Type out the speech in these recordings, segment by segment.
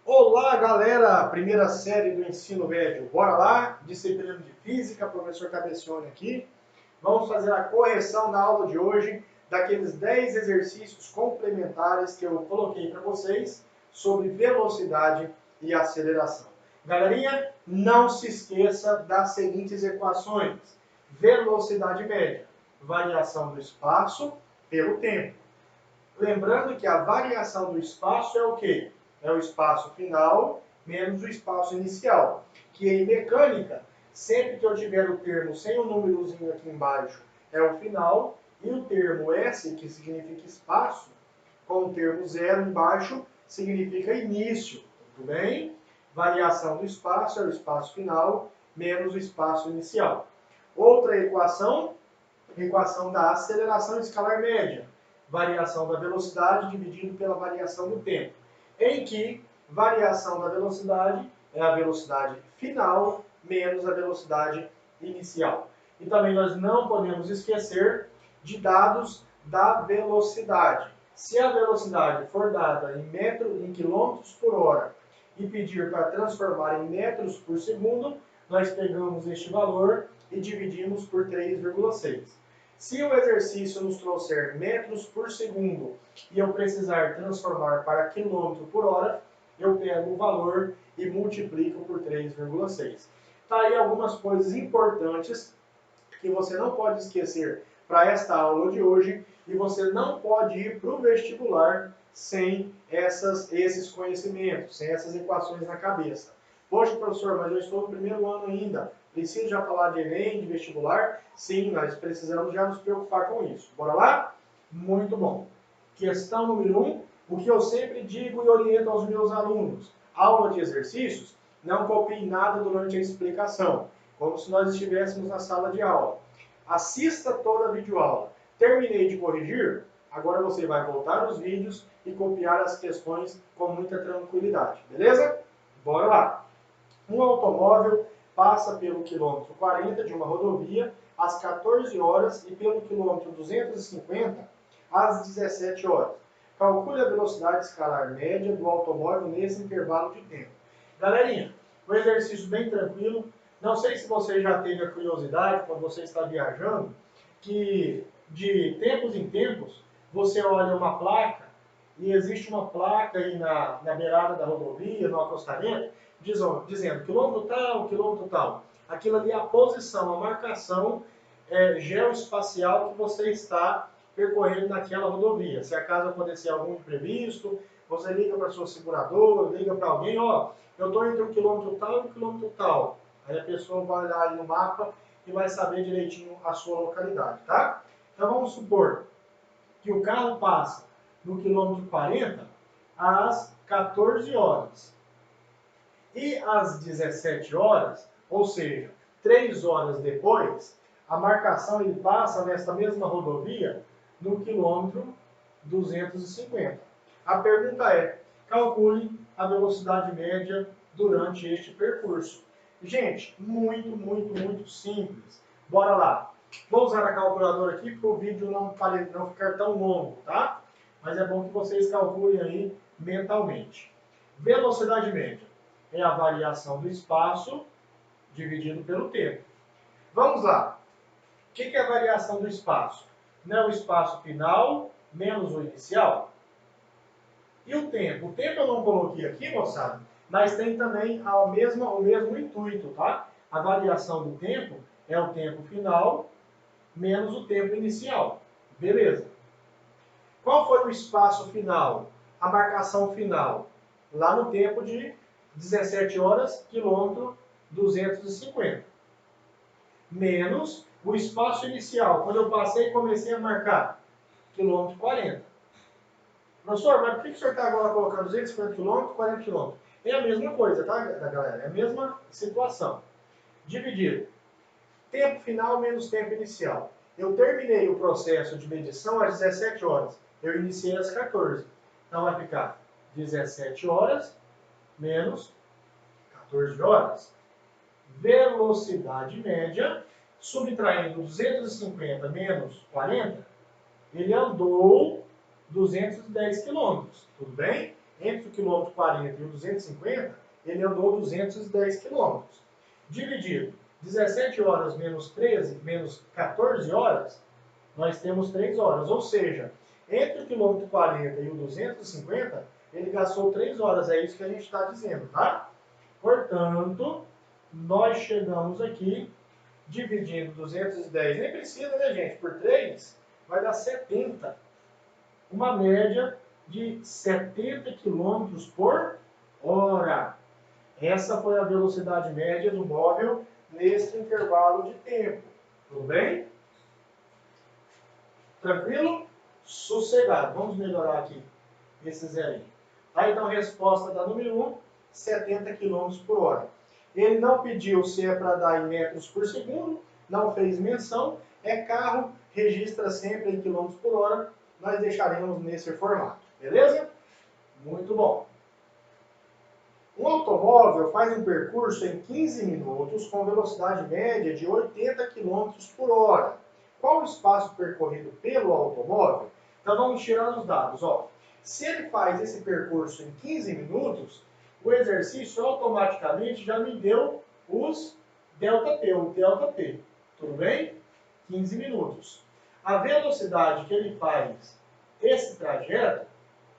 Olá, galera! Primeira série do ensino médio. Bora lá? Disciplina de Física, professor Cabecione aqui. Vamos fazer a correção na aula de hoje daqueles 10 exercícios complementares que eu coloquei para vocês sobre velocidade e aceleração. Galerinha, não se esqueça das seguintes equações. Velocidade média, variação do espaço pelo tempo. Lembrando que a variação do espaço é o quê? É o espaço final menos o espaço inicial. Que em mecânica, sempre que eu tiver o termo sem o númerozinho aqui embaixo, é o final, e o termo S, que significa espaço, com o termo zero embaixo, significa início. Tudo bem? Variação do espaço é o espaço final menos o espaço inicial. Outra equação da aceleração escalar média, variação da velocidade dividido pela variação do tempo, em que variação da velocidade é a velocidade final menos a velocidade inicial. E também nós não podemos esquecer de dados da velocidade. Se a velocidade for dada em quilômetros por hora e pedir para transformar em metros por segundo, nós pegamos este valor e dividimos por 3,6. Se o exercício nos trouxer metros por segundo e eu precisar transformar para quilômetro por hora, eu pego o valor e multiplico por 3,6. Tá aí algumas coisas importantes que você não pode esquecer para esta aula de hoje e você não pode ir para o vestibular sem esses conhecimentos, sem essas equações na cabeça. Poxa, professor, mas eu estou no primeiro ano ainda. Preciso já falar de Enem, de vestibular? Sim, nós precisamos já nos preocupar com isso. Bora lá? Muito bom. Questão número 1. O que eu sempre digo e oriento aos meus alunos. Aula de exercícios, não copie nada durante a explicação, como se nós estivéssemos na sala de aula. Assista toda a videoaula. Terminei de corrigir? Agora você vai voltar os vídeos e copiar as questões com muita tranquilidade, beleza? Bora lá! Um automóvel passa pelo quilômetro 40 de uma rodovia às 14 horas e pelo quilômetro 250 às 17 horas. Calcule a velocidade escalar média do automóvel nesse intervalo de tempo. Galerinha, um exercício bem tranquilo. Não sei se você já teve a curiosidade, quando você está viajando, que de tempos em tempos você olha uma placa e existe uma placa aí na beirada da rodovia, no acostamento, dizendo quilômetro tal. Aquilo ali é a posição, a marcação geoespacial que você está percorrendo naquela rodovia. Se acaso acontecer algum imprevisto, você liga para a sua seguradora, liga para alguém, ó, eu estou entre o quilômetro tal e o quilômetro tal. Aí a pessoa vai olhar aí no mapa e vai saber direitinho a sua localidade, tá? Então vamos supor que o carro passa no quilômetro 40 às 14 horas. E às 17 horas, ou seja, 3 horas depois, a marcação ele passa nesta mesma rodovia no quilômetro 250. A pergunta é, calcule a velocidade média durante este percurso. Gente, muito simples. Bora lá. Vou usar a calculadora aqui para o vídeo não ficar tão longo, tá? Mas é bom que vocês calculem aí mentalmente. Velocidade média é a variação do espaço dividido pelo tempo. Vamos lá. O que é a variação do espaço? Não é o espaço final menos o inicial? E o tempo? O tempo eu não coloquei aqui, moçada, mas tem também o mesmo intuito, tá? A variação do tempo é o tempo final menos o tempo inicial. Beleza. Qual foi o espaço final? A marcação final? Lá no tempo de 17 horas, quilômetro 250. Menos o espaço inicial. Quando eu passei e comecei a marcar, quilômetro 40. Professor, mas por que o senhor está agora colocando 250 km, 40 km? É a mesma coisa, tá, galera? É a mesma situação. Dividido. Tempo final menos tempo inicial. Eu terminei o processo de medição às 17 horas. Eu iniciei às 14. Então vai ficar 17 horas menos 14 horas. Velocidade média, subtraindo 250 menos 40, ele andou 210 km. Tudo bem? entre o quilômetro 40 e o 250, ele andou 210 quilômetros. Dividido 17 horas menos 13, menos 14 horas, nós temos 3 horas. Ou seja, entre o quilômetro 40 e o 250, ele gastou 3 horas. É isso que a gente está dizendo, tá? Portanto, nós chegamos aqui, dividindo 210, nem precisa, né, gente? Por 3, vai dar 70. Uma média de 70 km por hora. Essa foi a velocidade média do móvel nesse intervalo de tempo. Tudo bem? Tranquilo? Sossegado. Vamos melhorar aqui esse zerinho. Tá, então, resposta da número 1, 70 km por hora. Ele não pediu se é para dar em metros por segundo, não fez menção. É carro, registra sempre em quilômetros por hora. Nós deixaremos nesse formato. Beleza? Muito bom. Um automóvel faz um percurso em 15 minutos com velocidade média de 80 km por hora. Qual o espaço percorrido pelo automóvel? Então vamos tirar os dados. Ó. Se ele faz esse percurso em 15 minutos, o exercício automaticamente já me deu os ΔT, o ΔT. Tudo bem? 15 minutos. A velocidade que ele faz esse trajeto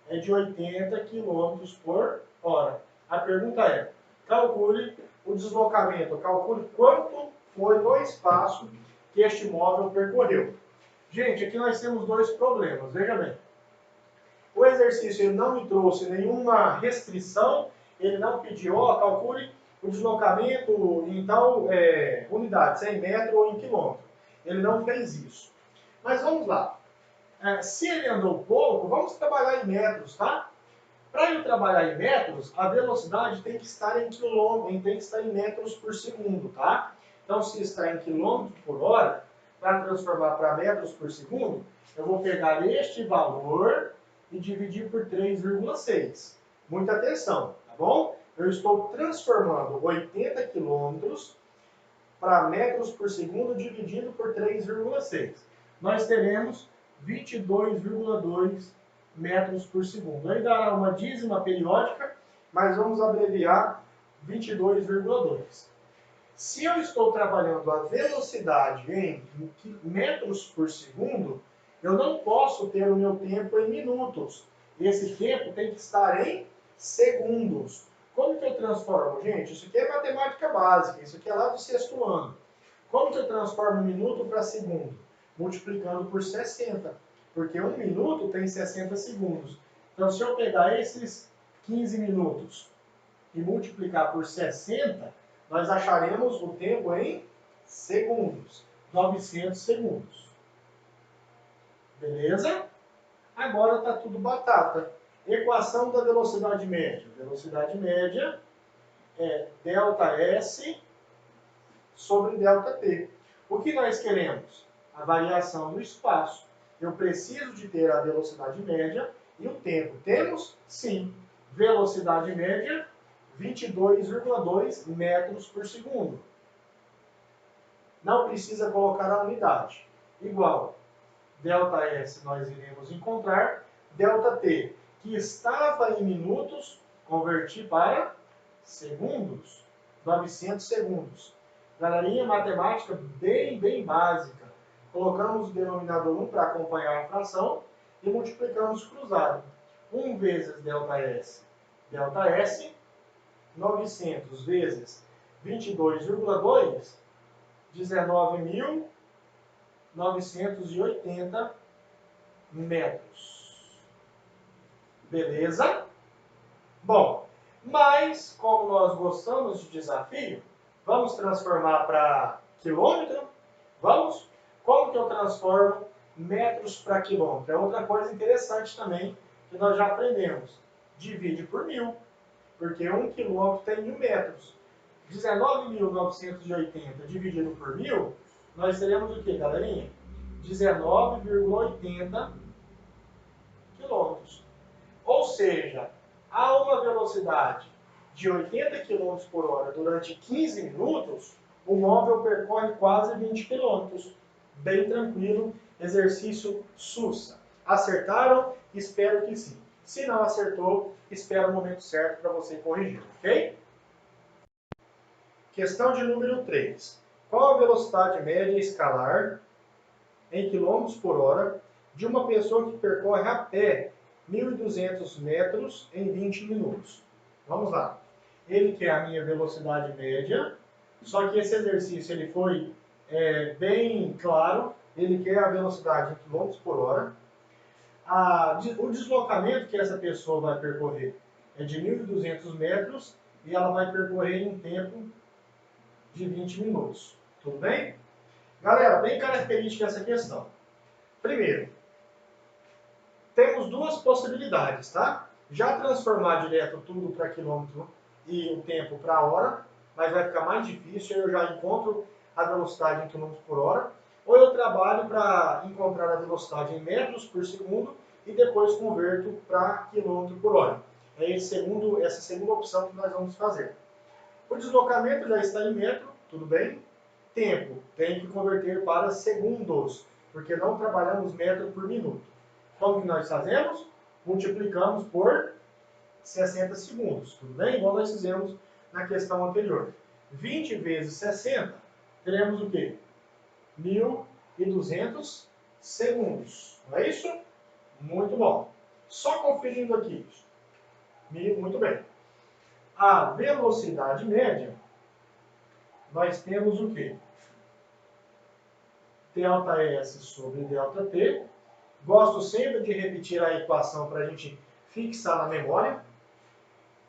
é de 80 km por hora. A pergunta é, calcule o deslocamento, calcule quanto foi no espaço que este móvel percorreu. Gente, aqui nós temos dois problemas, veja bem. O exercício ele não me trouxe nenhuma restrição, ele não pediu, ó, calcule o deslocamento em tal unidade, se é em metro ou em quilômetro. Ele não fez isso. Mas vamos lá. Se ele andou pouco, vamos trabalhar em metros, tá? Para ele trabalhar em metros, a velocidade tem que estar em quilômetros, tem que estar em metros por segundo, tá? Então, se está em quilômetros por hora, para transformar para metros por segundo, eu vou pegar este valor e dividir por 3,6. Muita atenção, tá bom? Eu estou transformando 80 quilômetros para metros por segundo dividido por 3,6. Nós teremos 22,2 metros por segundo. Aí dá uma dízima periódica, mas vamos abreviar 22,2. Se eu estou trabalhando a velocidade em metros por segundo, eu não posso ter o meu tempo em minutos. Esse tempo tem que estar em segundos. Como que eu transformo? Gente, isso aqui é matemática básica, isso aqui é lá do 6º ano. Como que eu transformo minuto para segundo? Multiplicando por 60. Porque 1 minuto tem 60 segundos. Então, se eu pegar esses 15 minutos e multiplicar por 60, nós acharemos o tempo em segundos. 900 segundos. Beleza? Agora está tudo batata. Equação da velocidade média. Velocidade média é ΔS sobre ΔT. O que nós queremos? A variação do espaço. Eu preciso de ter a velocidade média e o tempo. Temos? Sim. Velocidade média, 22,2 metros por segundo. Não precisa colocar a unidade. Igual. ΔS nós iremos encontrar. ΔT, que estava em minutos, converti para segundos. 900 segundos. Galerinha, matemática bem básica. Colocamos o denominador 1 para acompanhar a fração e multiplicamos cruzado. 1 vezes ΔS. ΔS, 900 vezes 22,2, 19.980 metros. Beleza? Bom, mas como nós gostamos de desafio, vamos transformar para quilômetro? Vamos? Como que eu transformo metros para quilômetro? É outra coisa interessante também que nós já aprendemos. Divide por 1000, porque 1 quilômetro tem 1000 metros. 19.980 dividido por 1000, nós teremos o que, galerinha? 19,80 quilômetros. Ou seja, a uma velocidade de 80 km por hora durante 15 minutos, o móvel percorre quase 20 km. Bem tranquilo, exercício SUSA. Acertaram? Espero que sim. Se não acertou, espera o momento certo para você corrigir, ok? Questão de número 3. Qual a velocidade média escalar em quilômetros por hora de uma pessoa que percorre a pé 1.200 metros em 20 minutos? Vamos lá. Ele quer a minha velocidade média, só que esse exercício ele foi bem claro. Ele quer a velocidade em quilômetros por hora. O deslocamento que essa pessoa vai percorrer é de 1.200 metros e ela vai percorrer em tempo de 20 minutos. Tudo bem? Galera, bem característica essa questão. Primeiro, temos duas possibilidades, tá? Já transformar direto tudo para quilômetro e o tempo para hora, mas vai ficar mais difícil, eu já encontro a velocidade em quilômetros por hora, ou eu trabalho para encontrar a velocidade em metros por segundo e depois converto para quilômetro por hora. É essa segunda opção que nós vamos fazer. O deslocamento já está em metro, tudo bem? Tempo, tem que converter para segundos, porque não trabalhamos metro por minuto. Como que nós fazemos? Multiplicamos por 60 segundos, tudo bem? Igual nós fizemos na questão anterior. 20 vezes 60, teremos o quê? 1.200 segundos, não é isso? Muito bom. Só conferindo aqui. Muito bem. A velocidade média, nós temos o quê? Δs sobre ΔT. Gosto sempre de repetir a equação para a gente fixar na memória.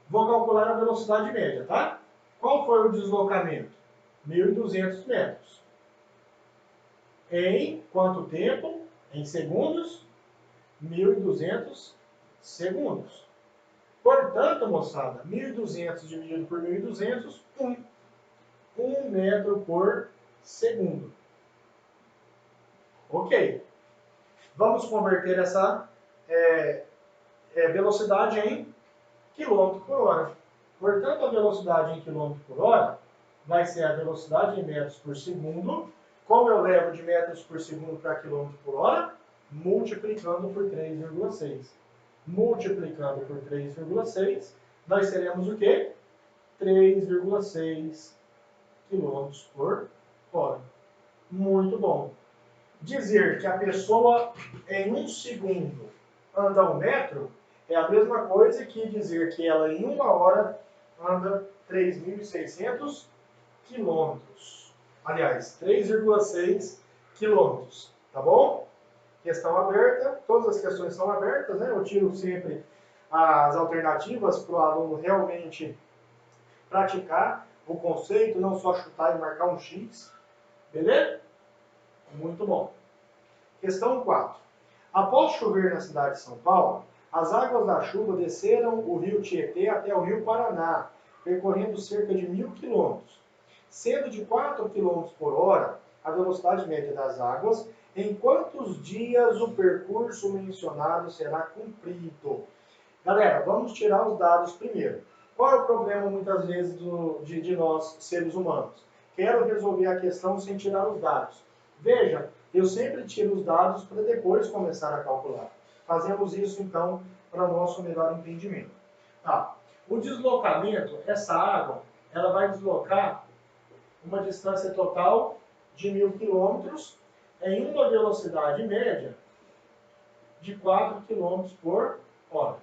Vou calcular a velocidade média, tá? Qual foi o deslocamento? 1.200 metros. Em quanto tempo? Em segundos? 1.200 segundos. Portanto, moçada, 1.200 dividido por 1.200, 1 metro por segundo. Ok. Vamos converter essa velocidade em quilômetro por hora. Portanto, a velocidade em quilômetro por hora vai ser a velocidade em metros por segundo. Como eu levo de metros por segundo para quilômetro por hora? Multiplicando por 3,6. Multiplicando por 3,6, nós teremos o quê? 3,6 quilômetros por hora. Muito bom. Dizer que a pessoa em 1 segundo anda 1 metro é a mesma coisa que dizer que ela em 1 hora anda 3.600 quilômetros. Aliás, 3,6 quilômetros. Tá bom? Questão aberta. Todas as questões são abertas, né? Eu tiro sempre as alternativas para o aluno realmente praticar o conceito, não só chutar e marcar um X. Beleza? Muito bom. Questão 4. Após chover na cidade de São Paulo, as águas da chuva desceram o rio Tietê até o rio Paraná, percorrendo cerca de 1.000 quilômetros. Sendo de 4 km por hora a velocidade média das águas, em quantos dias o percurso mencionado será cumprido? Galera, vamos tirar os dados primeiro. Qual é o problema, muitas vezes, de nós, seres humanos? Quero resolver a questão sem tirar os dados. Veja, eu sempre tiro os dados para depois começar a calcular. Fazemos isso, então, para nosso melhor entendimento. O deslocamento, essa água, ela vai deslocar uma distância total de 1.000 quilômetros em uma velocidade média de 4 km por hora.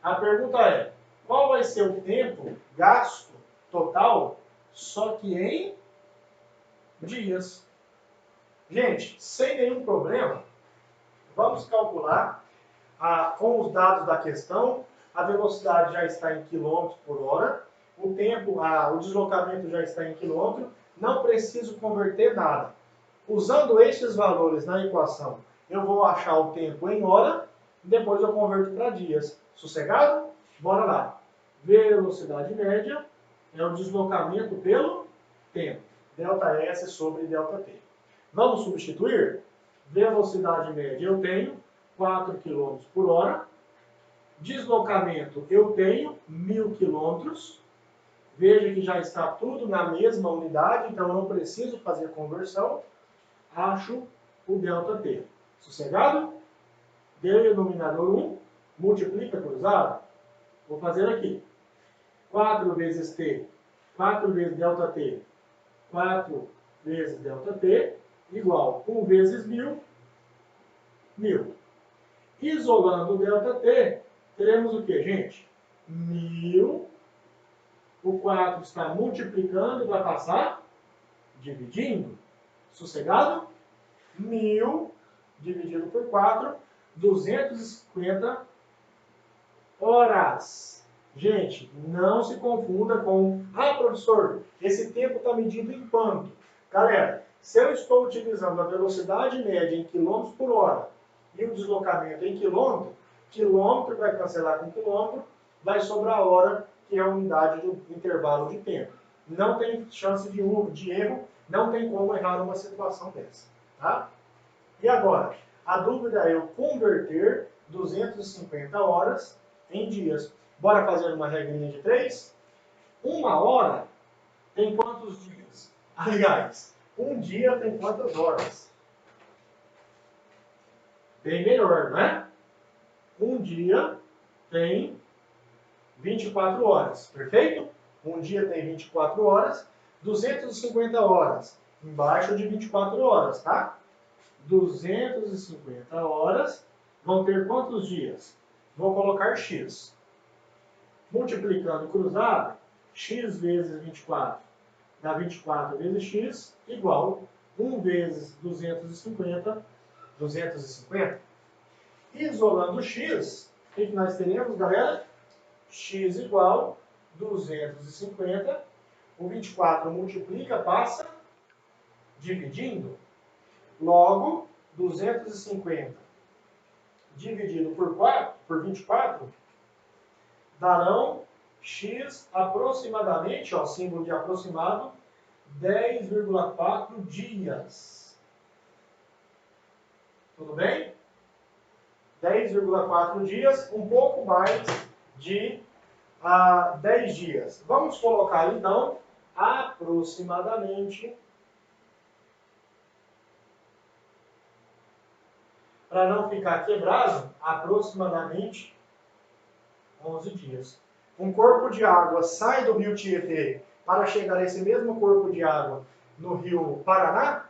A pergunta é, qual vai ser o tempo gasto total, só que em dias? Gente, sem nenhum problema, vamos calcular com os dados da questão. A velocidade já está em quilômetros por hora, o tempo, o deslocamento já está em quilômetro, não preciso converter nada. Usando estes valores na equação, eu vou achar o tempo em hora e depois eu converto para dias. Sossegado? Bora lá. Velocidade média é o deslocamento pelo tempo. ΔS sobre ΔT. Vamos substituir? Velocidade média eu tenho 4 km por hora. Deslocamento eu tenho 1.000 km. Veja que já está tudo na mesma unidade, então eu não preciso fazer conversão. Acho o ΔT. Sossegado? Denominador 1 multiplica cruzado, vou fazer aqui. 4 vezes t, 4 vezes ΔT, 4 vezes ΔT, igual 1 vezes 1000, 1000. Isolando o ΔT, teremos o que, gente? 1000, o 4 está multiplicando, vai passar dividindo. Sossegado? 1000 dividido por 4, 250 horas. Gente, não se confunda com... Ah, professor, esse tempo está medido em quanto? Galera, se eu estou utilizando a velocidade média em quilômetros por hora e o deslocamento em quilômetro, quilômetro vai cancelar com quilômetro, vai sobrar hora, que é a unidade do intervalo de tempo. Não tem chance de erro, não tem como errar uma situação dessa. Tá? E agora, a dúvida é eu converter 250 horas em dias. Bora fazer uma regrinha de 3? Uma hora tem quantos dias? Aliás, um dia tem quantas horas? Bem melhor, não é? Um dia tem 24 horas, perfeito? Um dia tem 24 horas, 250 horas, embaixo de 24 horas, tá? 250 horas vão ter quantos dias? Vou colocar x. Multiplicando cruzado, x vezes 24 dá 24 vezes x igual 1 vezes 250, 250. Isolando x, o que nós teremos, galera? X igual 250. O 24 multiplica, passa dividindo. Logo, 250 dividido por 24, darão x aproximadamente, ó, símbolo de aproximado, 10,4 dias. Tudo bem? 10,4 dias, um pouco mais de 10 dias. Vamos colocar, então, aproximadamente, para não ficar quebrado, aproximadamente 11 dias. Um corpo de água sai do rio Tietê para chegar a esse mesmo corpo de água no rio Paraná,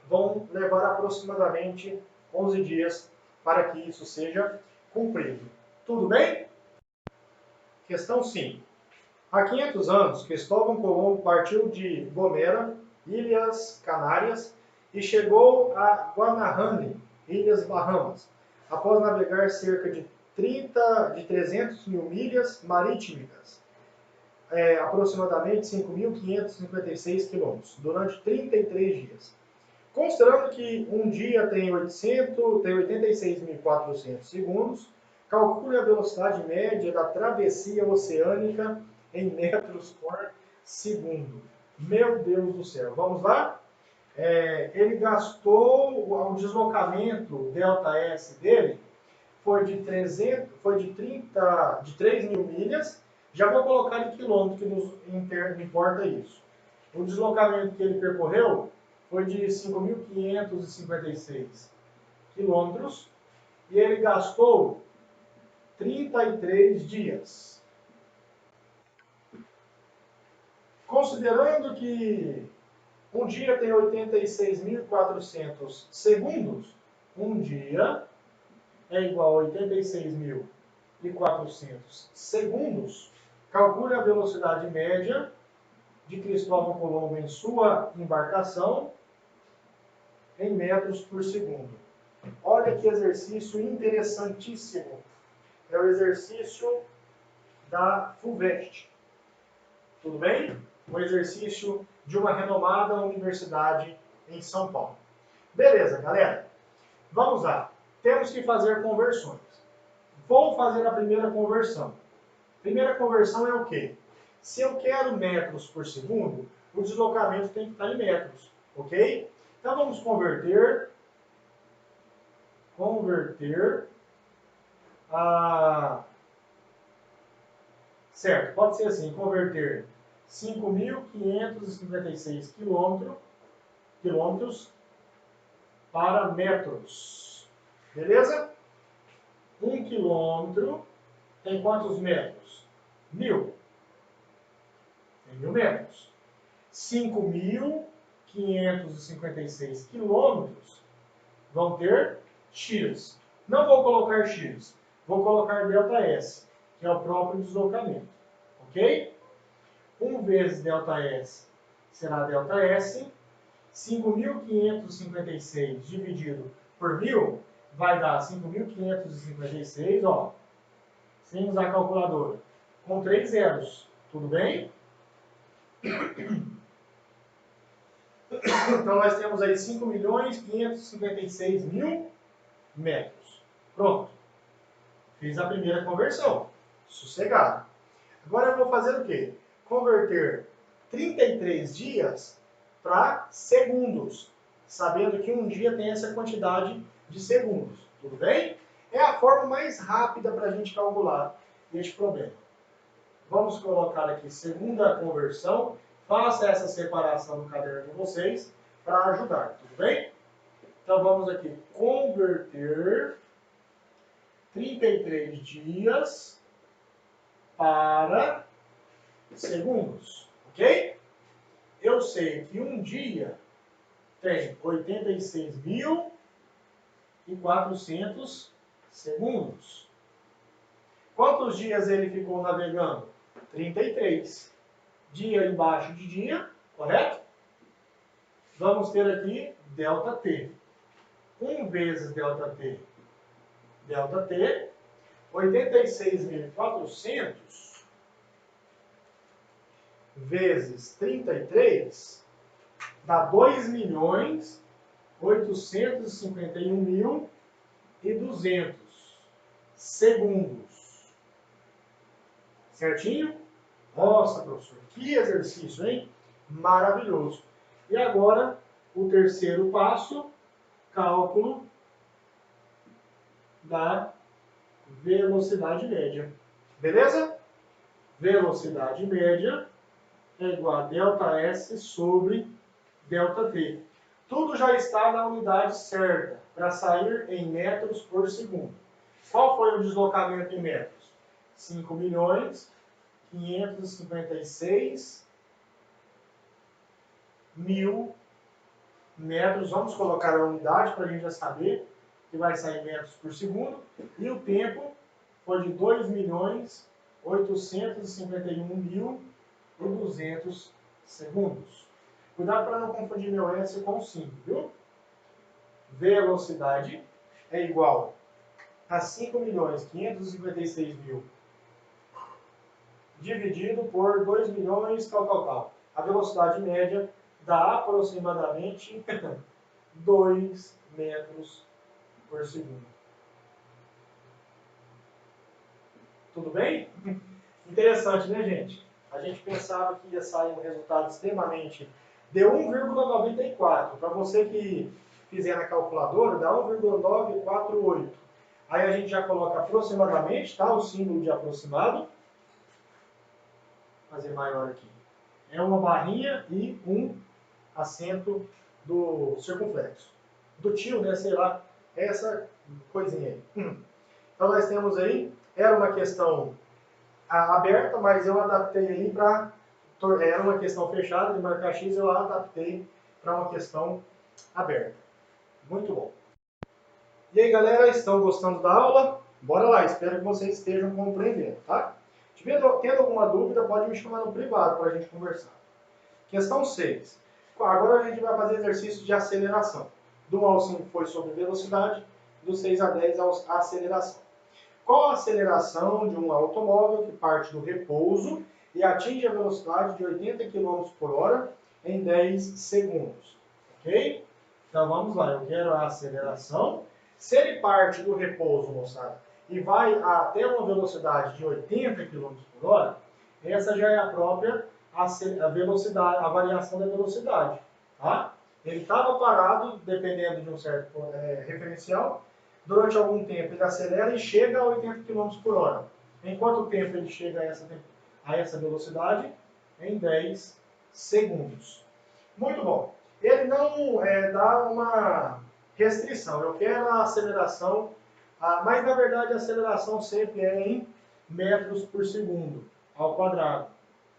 vão levar aproximadamente 11 dias para que isso seja cumprido. Tudo bem? Questão 5. Há 500 anos, Cristóvão Colombo partiu de Gomera, Ilhas Canárias, e chegou a Guanahani, Ilhas Bahamas, após navegar cerca de 300 mil milhas marítimas, aproximadamente 5.556 quilômetros, durante 33 dias. Considerando que um dia tem 86.400 segundos, calcule a velocidade média da travessia oceânica em metros por segundo. Meu Deus do céu. Vamos lá? Ele gastou, o deslocamento ΔS dele foi de 3 mil milhas. Já vou colocar em quilômetro, que nos importa isso. O deslocamento que ele percorreu foi de 5.556 quilômetros e ele gastou 33 dias. Considerando que um dia tem 86.400 segundos, um dia é igual a 86.400 segundos, calcule a velocidade média de Cristóvão Colombo em sua embarcação em metros por segundo. Olha que exercício interessantíssimo. É o exercício da FUVEST. Tudo bem? Um exercício de uma renomada universidade em São Paulo. Beleza, galera? Vamos lá. Temos que fazer conversões. Vou fazer a primeira conversão. Primeira conversão é o quê? Se eu quero metros por segundo, o deslocamento tem que estar em metros, ok? Então vamos converter a... Certo, pode ser assim, converter 5.556 quilômetros para metros. Beleza? 1 quilômetro tem quantos metros? 1000. Tem 1000 metros. 5.556 quilômetros vão ter X. Não vou colocar X, vou colocar ΔS, que é o próprio deslocamento. Ok? 1 vezes ΔS será ΔS. 5.556 dividido por 1000 vai dar 5.556, ó, sem usar a calculadora, com 3 zeros. Tudo bem? Então nós temos aí 5.556.000 metros. Pronto. Fiz a primeira conversão. Sossegado. Agora eu vou fazer o quê? Converter 33 dias para segundos, sabendo que um dia tem essa quantidade de segundos. Tudo bem? É a forma mais rápida para a gente calcular este problema. Vamos colocar aqui segunda conversão. Faça essa separação no caderno de vocês para ajudar. Tudo bem? Então vamos aqui converter 33 dias para segundos. Ok? Eu sei que um dia tem 86.400 segundos. Quantos dias ele ficou navegando? 33. Dia embaixo de dia, correto? Vamos ter aqui ΔT. 1 vezes ΔT, 86.400 vezes 33 dá 2.851.200 segundos. Certinho? Nossa, professor, que exercício, hein? Maravilhoso. E agora, o terceiro passo, cálculo da velocidade média. Beleza? Velocidade média é igual a ΔS sobre ΔT. Tudo já está na unidade certa, para sair em metros por segundo. Qual foi o deslocamento em metros? 5.556.000 metros. Vamos colocar a unidade para a gente já saber que vai sair em metros por segundo. E o tempo foi de 2.851.200 segundos. Cuidado para não confundir meu S com 5, viu? Velocidade é igual a 5.556.000 dividido por 2 milhões, tal. A velocidade média dá aproximadamente 2 metros por segundo. Tudo bem? Interessante, né, gente? A gente pensava que ia sair um resultado extremamente... Deu 1,94. Para você que fizer na calculadora, dá 1,948. Aí a gente já coloca aproximadamente, tá? O símbolo de aproximado. Vou fazer maior aqui. É uma barrinha e um acento do circunflexo. Do tio, né? Sei lá. Essa coisinha aí. Então nós temos aí, era uma questão aberta, mas eu adaptei aí para... Era uma questão fechada de marcar X, eu adaptei para uma questão aberta. Muito bom. E aí, galera, estão gostando da aula? Bora lá, espero que vocês estejam compreendendo, tá? Tendo alguma dúvida, pode me chamar no privado para a gente conversar. Questão 6. Agora a gente vai fazer exercício de aceleração. Do 1 ao 5 foi sobre velocidade, do 6 a 10 a aceleração. Qual a aceleração de um automóvel que parte do repouso e atinge a velocidade de 80 km por hora em 10 segundos? Ok? Então vamos lá, eu quero a aceleração. Se ele parte do repouso, moçada, e vai até uma velocidade de 80 km por hora, essa já é a própria velocidade, a variação da velocidade. Tá? Ele estava parado, dependendo de um certo referencial, durante algum tempo ele acelera e chega a 80 km por hora. Em quanto tempo ele chega a essa velocidade? Em 10 segundos. Muito bom. Ele não dá uma restrição. Eu quero a aceleração Mas, na verdade, a aceleração sempre é em metros por segundo ao quadrado.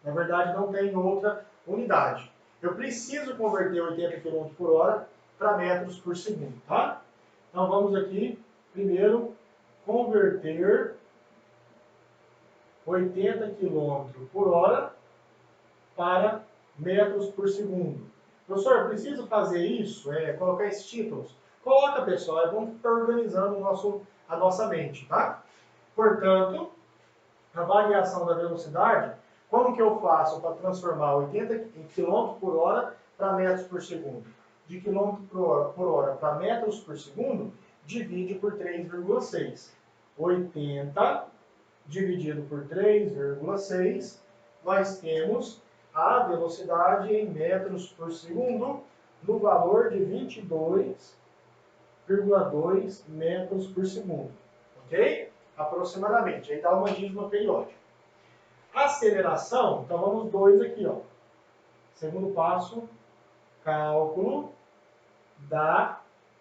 Na verdade, não tem outra unidade. Eu preciso converter 80 km por hora para metros por segundo, tá? Então, vamos aqui, primeiro, converter 80 km por hora para metros por segundo. Professor, eu preciso fazer isso? Colocar esses títulos? Coloca, pessoal, é bom ficar organizando a nossa mente, tá? Portanto, a variação da velocidade, como que eu faço para transformar 80 km por hora para metros por segundo? De km por hora para metros por segundo, divide por 3,6. 80 dividido por 3,6, nós temos a velocidade em metros por segundo no valor de 22,2 metros por segundo. Ok? Aproximadamente. Aí dá uma dízima periódica. Aceleração, então vamos dois aqui, ó. Segundo passo, cálculo da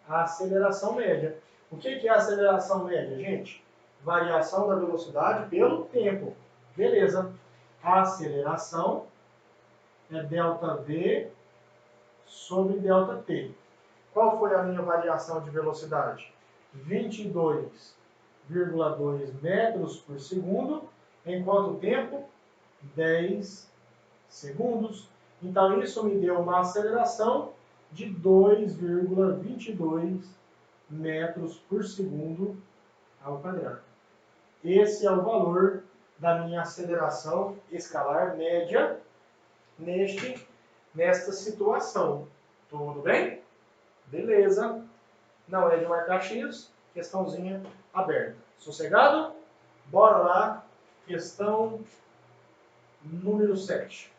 aceleração média. O que é a aceleração média, gente? Variação da velocidade pelo tempo. Beleza. A aceleração é ΔV sobre ΔT. Qual foi a minha variação de velocidade? 22,2 metros por segundo. Em quanto tempo? 10 segundos. Então, isso me deu uma aceleração de 2,22 metros por segundo ao quadrado. Esse é o valor da minha aceleração escalar média nesta situação. Tudo bem? Beleza. Não é de marcar X, questãozinha aberta. Sossegado? Bora lá, questão número 7.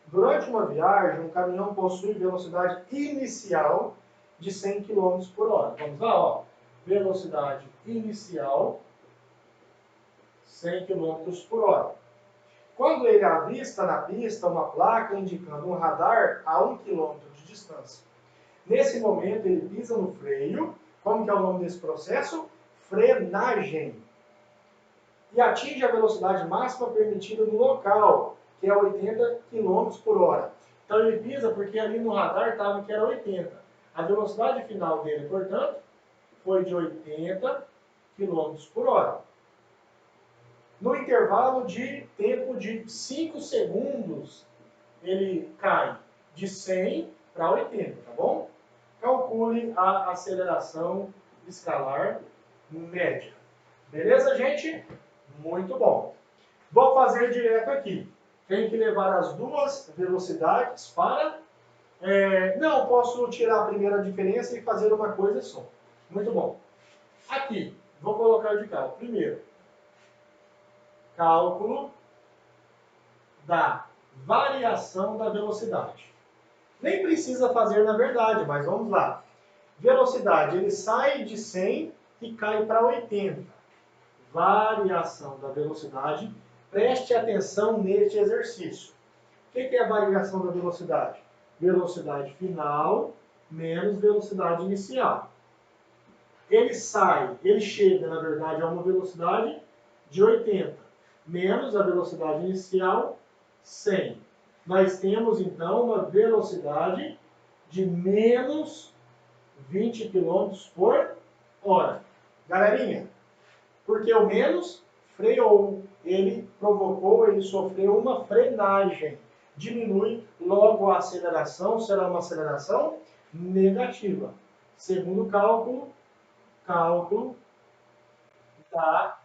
Durante uma viagem, um caminhão possui velocidade inicial de 100 km por hora. Vamos lá, ó. Velocidade inicial 100 km por hora. Quando ele avista na pista uma placa indicando um radar a 1 km de distância. Nesse momento, ele pisa no freio. Como que é o nome desse processo? Frenagem. E atinge a velocidade máxima permitida no local, que é 80 km por hora. Então ele pisa porque ali no radar estava que era 80. A velocidade final dele, portanto, foi de 80 km por hora. No intervalo de tempo de 5 segundos, ele cai de 100 para 80, tá bom? Calcule a aceleração escalar média. Beleza, gente? Muito bom. Vou fazer direto aqui. Tem que levar as duas velocidades para... não, posso tirar a primeira diferença e fazer uma coisa só. Muito bom. Aqui, vou colocar de cá. Primeiro, cálculo da variação da velocidade. Nem precisa fazer na verdade, mas vamos lá. Velocidade, ele sai de 100 e cai para 80. Variação da velocidade. Preste atenção neste exercício. O que é a variação da velocidade? Velocidade final menos velocidade inicial. Ele chega, na verdade, a uma velocidade de 80, menos a velocidade inicial, 100. Nós temos, então, uma velocidade de menos 20 km por hora. Galerinha, porque o menos freou, ele sofreu uma frenagem. Diminui, logo a aceleração será uma aceleração negativa. Segundo cálculo da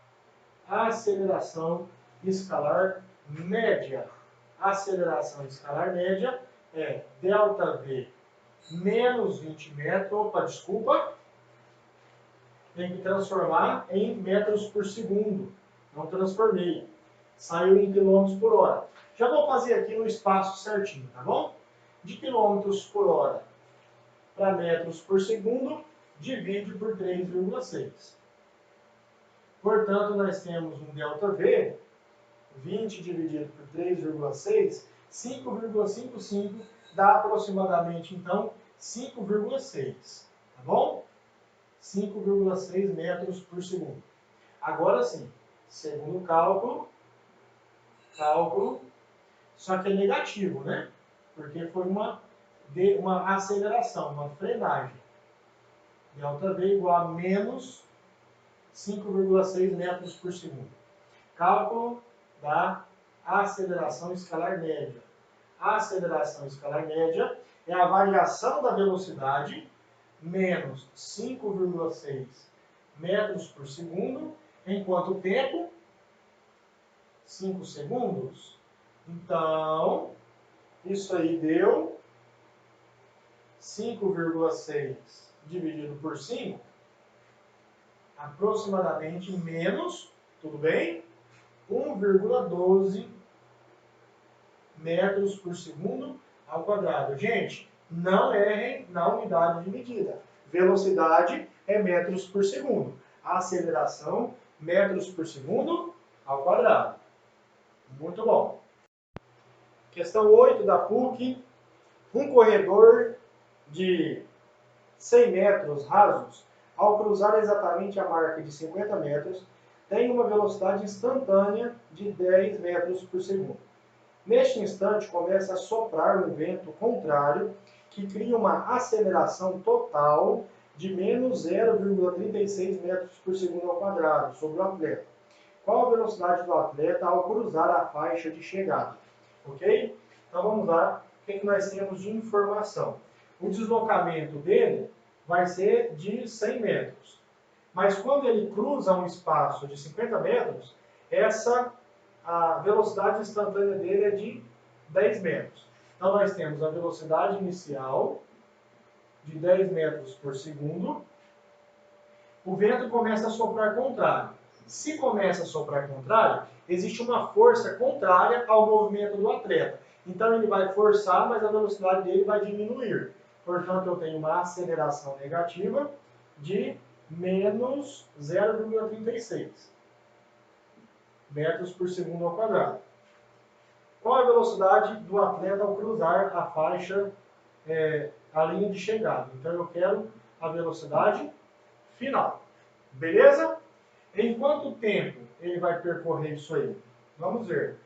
aceleração escalar média. A aceleração escalar média é ΔV menos 20 metros, tem que transformar em metros por segundo. Não transformei. Saiu em quilômetros por hora. Já vou fazer aqui no espaço certinho, tá bom? De quilômetros por hora para metros por segundo, divide por 3,6. Portanto, nós temos um ΔV, 20 dividido por 3,6, 5,55, dá aproximadamente, então, 5,6. Tá bom? 5,6 metros por segundo. Agora sim, segundo cálculo, só que é negativo, né? Porque foi uma aceleração, uma frenagem. Δv igual a menos 5,6 metros por segundo. Cálculo da aceleração escalar média. A aceleração escalar média é a variação da velocidade menos 5,6 metros por segundo, enquanto o tempo, 5 segundos. Então, isso aí deu 5,6 dividido por 5, aproximadamente menos, tudo bem? 1,12 metros por segundo ao quadrado. Gente, não errem na unidade de medida. Velocidade é metros por segundo. Aceleração, metros por segundo ao quadrado. Muito bom. Questão 8 da PUC. Um corredor de 100 metros rasos, ao cruzar exatamente a marca de 50 metros, tem uma velocidade instantânea de 10 metros por segundo. Neste instante, começa a soprar um vento contrário que cria uma aceleração total de menos 0,36 metros por segundo ao quadrado sobre o atleta. Qual a velocidade do atleta ao cruzar a faixa de chegada? Ok? Então vamos lá, o que nós temos de informação? O deslocamento dele vai ser de 100 metros. Mas quando ele cruza um espaço de 50 metros, a velocidade instantânea dele é de 10 metros. Então nós temos a velocidade inicial de 10 metros por segundo. O vento começa a soprar contrário. Se começa a soprar contrário, existe uma força contrária ao movimento do atleta. Então ele vai forçar, mas a velocidade dele vai diminuir. Portanto, eu tenho uma aceleração negativa de menos 0,36 metros por segundo ao quadrado. Qual a velocidade do atleta ao cruzar a faixa, a linha de chegada? Então, eu quero a velocidade final. Beleza? Em quanto tempo ele vai percorrer isso aí? Vamos ver.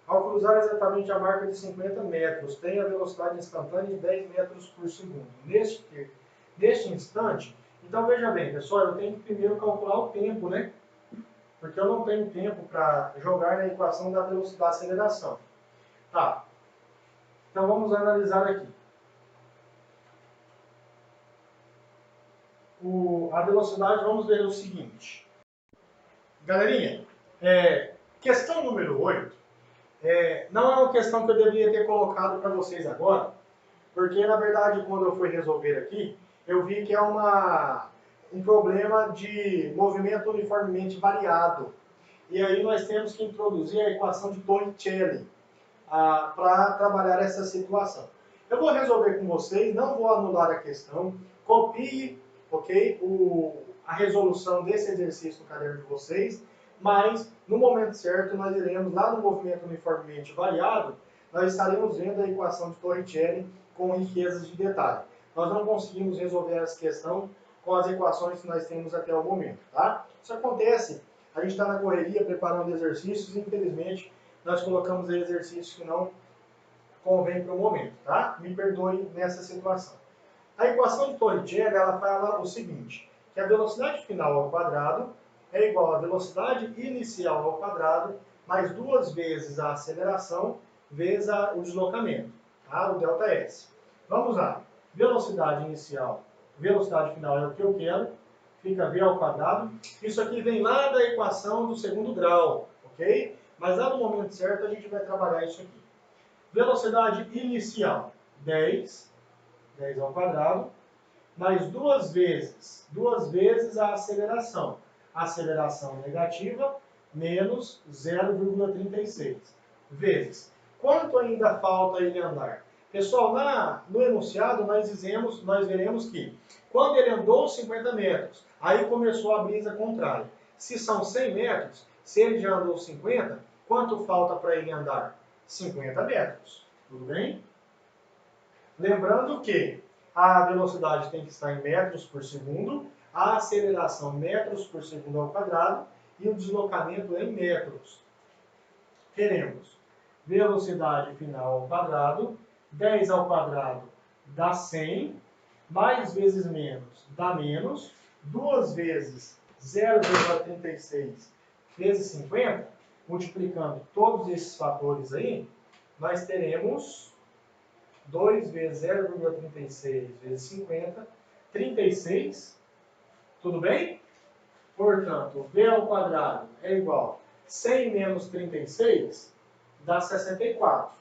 Ao cruzar exatamente a marca de 50 metros, tem a velocidade instantânea de 10 metros por segundo. Neste instante, então veja bem, pessoal, eu tenho que primeiro calcular o tempo, né? Porque eu não tenho tempo para jogar na equação da velocidade da aceleração. Tá. Então vamos analisar aqui. A velocidade, vamos ver o seguinte. Galerinha, questão número 8, não é uma questão que eu deveria ter colocado para vocês agora, porque na verdade quando eu fui resolver aqui, eu vi que é um problema de movimento uniformemente variado. E aí nós temos que introduzir a equação de Torricelli para trabalhar essa situação. Eu vou resolver com vocês, não vou anular a questão, copie, ok, a resolução desse exercício no caderno de vocês, mas no momento certo nós iremos lá no movimento uniformemente variado, nós estaremos vendo a equação de Torricelli com riquezas de detalhe. Nós não conseguimos resolver essa questão com as equações que nós temos até o momento, tá? Isso acontece, a gente está na correria preparando exercícios e infelizmente nós colocamos aí exercícios que não convém para o momento, tá? Me perdoe nessa situação. A equação de Torricelli, ela fala o seguinte, que a velocidade final ao quadrado é igual à velocidade inicial ao quadrado mais 2 vezes a aceleração vezes o deslocamento, tá? O ΔS. Vamos lá. Velocidade inicial, velocidade final é o que eu quero, fica v ao quadrado. Isso aqui vem lá da equação do segundo grau, ok? Mas lá no momento certo a gente vai trabalhar isso aqui. Velocidade inicial, 10 ao quadrado, mais 2 vezes a aceleração. Aceleração negativa, menos 0,36 vezes. Quanto ainda falta ele andar? Pessoal, no enunciado nós veremos que quando ele andou 50 metros, aí começou a brisa contrária. Se são 100 metros, se ele já andou 50, quanto falta para ele andar? 50 metros. Tudo bem? Lembrando que a velocidade tem que estar em metros por segundo, a aceleração metros por segundo ao quadrado e o deslocamento em metros. Teremos velocidade final ao quadrado, 10 ao quadrado dá 100, mais vezes menos dá menos, 2 vezes 0,36 vezes 50, multiplicando todos esses fatores aí, nós teremos 2 vezes 0,36 vezes 50, 36, tudo bem? Portanto, b ao quadrado é igual a 100 menos 36 dá 64.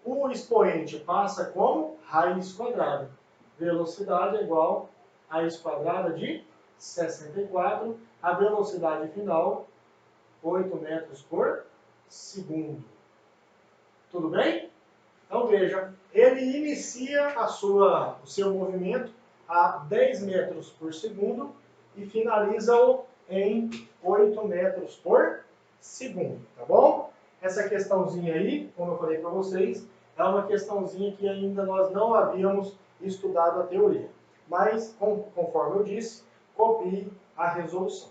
O expoente passa como raiz quadrada. Velocidade é igual a raiz quadrada de 64. A velocidade final, 8 metros por segundo. Tudo bem? Então veja, ele inicia o seu movimento a 10 metros por segundo e finaliza-o em 8 metros por segundo, tá bom? Essa questãozinha aí, como eu falei para vocês, é uma questãozinha que ainda nós não havíamos estudado a teoria. Mas, conforme eu disse, copie a resolução.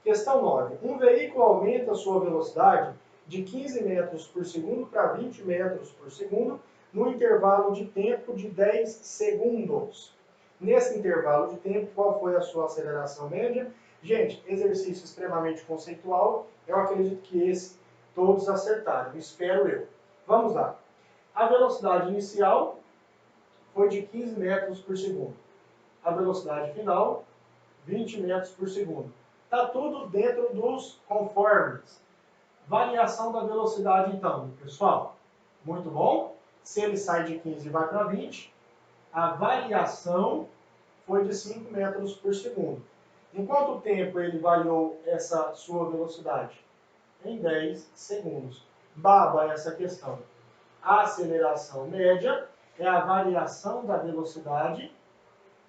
Questão 9. Um veículo aumenta sua velocidade de 15 metros por segundo para 20 metros por segundo no intervalo de tempo de 10 segundos. Nesse intervalo de tempo, qual foi a sua aceleração média? Gente, exercício extremamente conceitual. Eu acredito que esse todos acertaram, espero eu. Vamos lá. A velocidade inicial foi de 15 metros por segundo. A velocidade final, 20 metros por segundo. Está tudo dentro dos conformes. Variação da velocidade, então, pessoal. Muito bom. Se ele sai de 15 e vai para 20, a variação foi de 5 metros por segundo. Em quanto tempo ele variou essa sua velocidade? Em 10 segundos. Baba essa questão. A aceleração média é a variação da velocidade,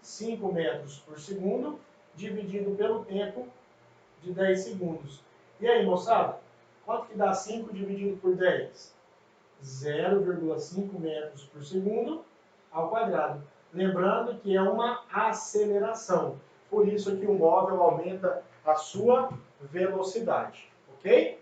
5 metros por segundo, dividido pelo tempo de 10 segundos. E aí, moçada? Quanto que dá 5 dividido por 10? 0,5 metros por segundo ao quadrado. Lembrando que é uma aceleração. Por isso que o móvel aumenta a sua velocidade. Ok?